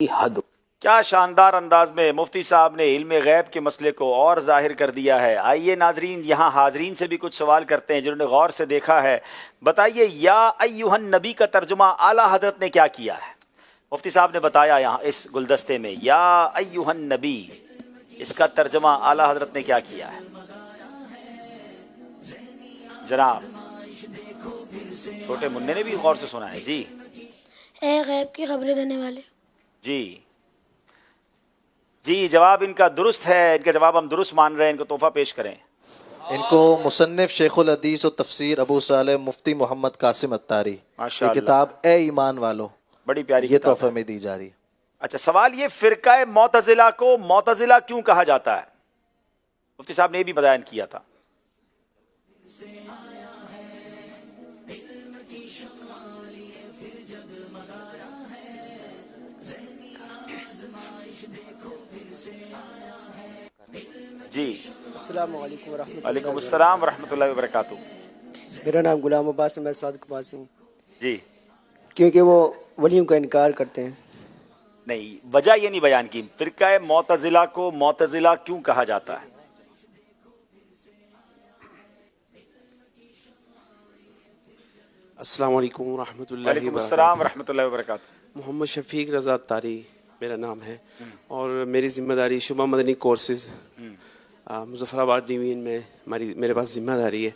حد. کیا شاندار انداز میں مفتی صاحب نے علم غیب کے مسئلے کو اور ظاہر کر دیا ہے. آئیے ناظرین یہاں حاضرین سے بھی کچھ سوال کرتے ہیں جنہوں نے غور سے دیکھا ہے. بتائیے یا ایھا النبی کا ترجمہ اعلیٰ حضرت نے کیا کیا ہے؟ مفتی صاحب نے بتایا یہاں اس گلدستے میں یا ایھا النبی، اس کا ترجمہ اعلیٰ حضرت نے کیا کیا ہے؟ جناب چھوٹے منع نے بھی غور سے سنا ہے. جی اے غیب کی خبریں دینے والے. جی جواب ان کا درست ہے. ان کا جواب ہم درست مان رہے ہیں. ان کو تحفہ پیش کریں. ان کو مصنف شیخ الحدیث و تفسیر ابو صالح مفتی محمد قاسم اتاری یہ کتاب اے ایمان والو بڑی پیاری یہ کتاب تحفے میں دی جا رہی ہے. اچھا سوال یہ فرقہ معتزلہ کو معتزلہ کیوں کہا جاتا ہے؟ مفتی صاحب نے یہ بھی بیان کیا تھا. جی السلام علیکم ورحمۃ اللہ. وعلیکم السلام ورحمۃ اللہ وبرکاتہ. میرا نام غلام عباس ہے، میں صادق عباس ہوں. جی کیونکہ وہ ولیوں کا انکار کرتے ہیں. نہیں، وجہ یہ نہیں بیان کی. فرقہ معتزلہ کو معتزلہ کیوں کہا جاتا ہے؟ السلام علیکم ورحمۃ اللہ وعلیکم السلام ورحمۃ اللہ وبرکاتہ. محمد شفیق رضا تاری میرا نام ہے اور میری ذمہ داری شعبہ مدنی کورسز مظفر آباد ڈویژن میں میرے پاس ذمہ داری ہے.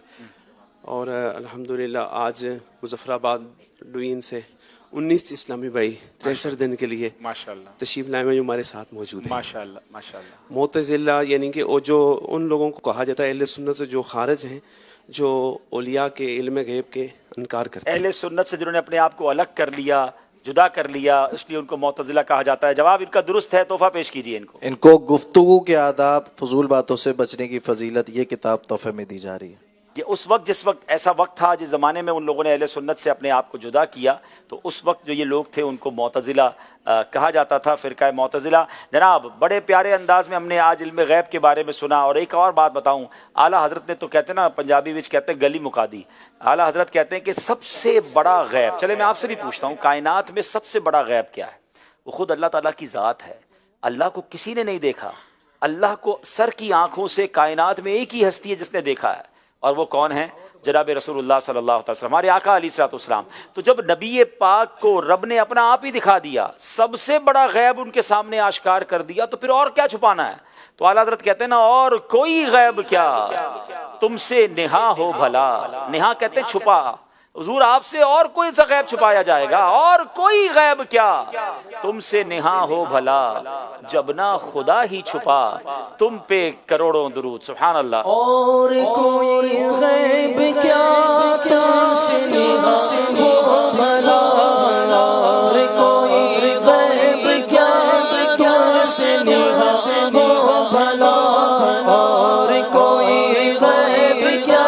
اور الحمدللہ آج مظفر آباد ڈویژن سے 19 اسلامی بھائی 63 دن کے لیے ماشاءاللہ تشریف لائے ہیں جو ہمارے ساتھ موجود ہیں. ماشاءاللہ ماشاءاللہ. معتزلہ یعنی کہ وہ جو ان لوگوں کو کہا جاتا ہے اہل سنت سے جو خارج ہیں، جو اولیاء کے علم غیب کے انکار کرتے ہیں. اہل سنت سے جنہوں نے اپنے آپ کو الگ کر لیا، جدا کر لیا، اس لیے ان کو معتزلہ کہا جاتا ہے. جواب ان کا درست ہے. تحفہ پیش کیجیے ان کو. ان کو گفتگو کے آداب، فضول باتوں سے بچنے کی فضیلت یہ کتاب تحفے میں دی جا رہی ہے. یہ اس وقت جس وقت ایسا وقت تھا جس زمانے میں ان لوگوں نے اہل سنت سے اپنے آپ کو جدا کیا، تو اس وقت جو یہ لوگ تھے ان کو معتزلہ کہا جاتا تھا، فرقہ معتزلہ. جناب بڑے پیارے انداز میں ہم نے آج علم غیب کے بارے میں سنا. اور ایک اور بات بتاؤں، اعلیٰ حضرت نے تو کہتے ہیں نا، پنجابی وچ کہتے ہیں گلی مکا دی. اعلیٰ حضرت کہتے ہیں کہ سب سے بڑا غیب، چلے میں آپ سے بھی پوچھتا ہوں، کائنات میں سب سے بڑا غیب کیا ہے؟ وہ خود اللہ تعالیٰ کی ذات ہے. اللہ کو کسی نے نہیں دیکھا. اللہ کو سر کی آنکھوں سے کائنات میں ایک ہی ہستی ہے جس نے دیکھا ہے، اور وہ کون ہے؟ جناب رسول اللہ صلی اللہ علیہ وسلم، ہمارے آقا علیہ الصلوۃ والسلام. تو جب نبی پاک کو رب نے اپنا آپ ہی دکھا دیا، سب سے بڑا غیب ان کے سامنے آشکار کر دیا، تو پھر اور کیا چھپانا ہے؟ تو اعلیٰ حضرت کہتے ہیں نا، اور کوئی غیب کیا تم سے نہا ہو بھلا. نہا کہتے ہیں چھپا. حضور آپ سے اور کوئی سا غیب چھپایا جائے گا؟ اور کوئی غیب کیا تم سے نہا ہو بھلا، جب نہ خدا ہی چھپا تم پہ کروڑوں درود. سبحان اللہ. اور کوئی غیب کیا تم سے نہا ہو بھلا، اور کوئی غیب کیا تم سے نہا ہو بھلا، اور کوئی غیب کیا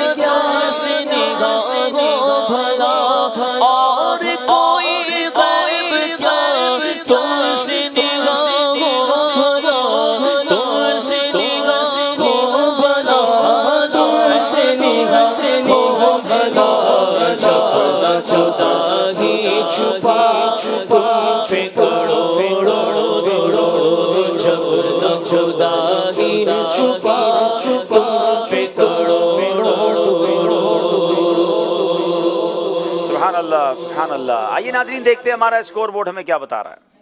تم سے نہا ہو بھلا، اور کوئی غیب کیا تم سے نہا ہو بھلا، تم سے نہا ہو بھلا، تم سے نہا ہو بھلا، جب نہ جدا ہی چھپا تم پہ کروڑوں درود، جب نہ جدا ہی چھپا تم پہ کروڑوں درود. سبحان اللہ سبحان اللہ. آئیے ناظرین دیکھتے ہیں ہمارا اسکور بورڈ ہمیں کیا بتا رہا ہے.